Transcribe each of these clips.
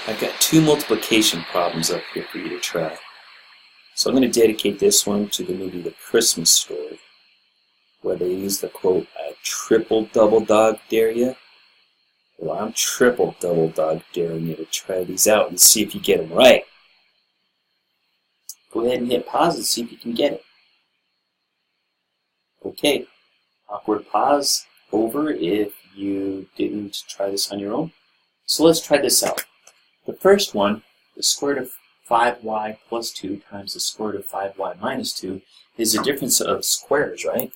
I've got two multiplication problems up here for you to try. So I'm going to dedicate this one to the movie The Christmas Story, where they use the quote, "I triple double dog dare you." Well, I'm triple double dog daring you to try these out and see if you get them right. Go ahead and hit pause and see if you can get it. Okay, awkward pause over if you didn't try this on your own. So let's try this out. The first one, the square root of 5y plus 2 times the square root of 5y minus 2 is a difference of squares, right?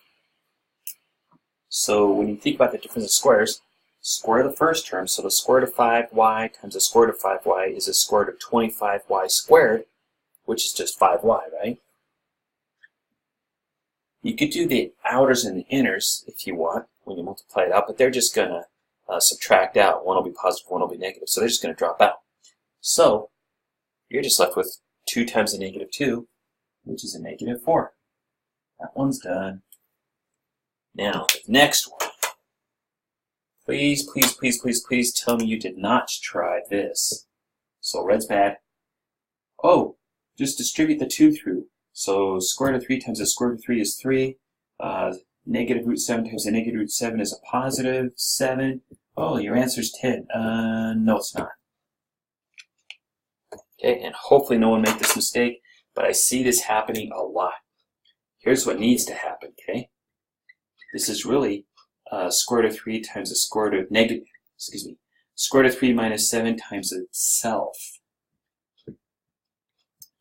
So when you think about the difference of squares, square the first term, so the square root of 5y times the square root of 5y is the square root of 25y squared, which is just 5y, right? You could do the outers and the inners if you want when you multiply it out, but they're just going to subtract out. One will be positive, one will be negative, so they're just going to drop out. So you're just left with 2 times a negative 2, which is a negative 4. That one's done. Now, the next one. Please, please, please, please, please tell me you did not try this. So red's bad. Oh, just distribute the 2 through. So square root of 3 times the square root of 3 is 3. Negative root 7 times the negative root 7 is a positive 7. Oh, your answer's 10. No, it's not. Okay, and hopefully no one made this mistake, but I see this happening a lot. Here's what needs to happen, okay? This is really square root of 3 times the square root of square root of 3 minus 7 times itself.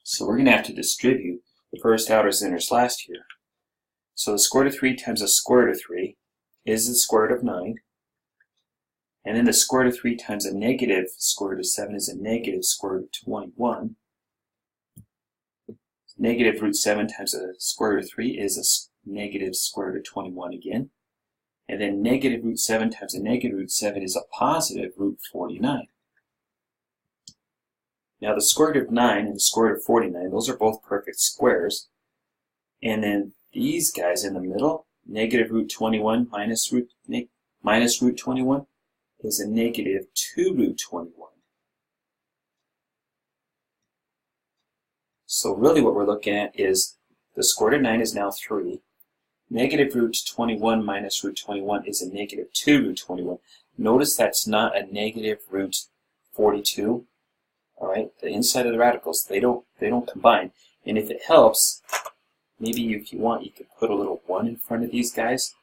So we're going to have to distribute the first, outers, inners last here. So the square root of 3 times the square root of 3 is the square root of 9. And then the square root of 3 times a negative square root of 7 is a negative square root of 21. Negative root 7 times the square root of 3 is a negative square root of 21 again. And then negative root 7 times a negative root 7 is a positive root 49. Now the square root of 9 and the square root of 49, those are both perfect squares. And then these guys in the middle, negative root 21 minus root 21, is a negative 2 root 21. So really what we're looking at is the square root of 9 is now 3. Negative root 21 minus root 21 is a negative 2 root 21. Notice that's not a negative root 42. All right, the inside of the radicals, they don't combine. And if it helps, maybe if you want, you could put a little 1 in front of these guys.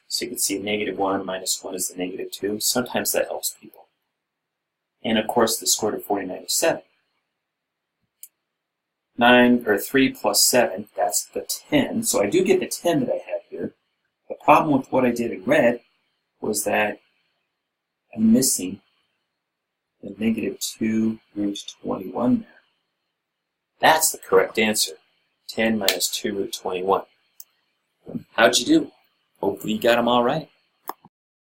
So you can see negative 1 minus 1 is the negative 2. Sometimes that helps people. And of course, the square root of 49 is 7. 3 plus 7, that's the 10. So I do get the 10 that I have here. The problem with what I did in red was that I'm missing the negative 2 root 21 there. That's the correct answer. 10 minus 2 root 21. How'd you do? Hopefully you got them all right.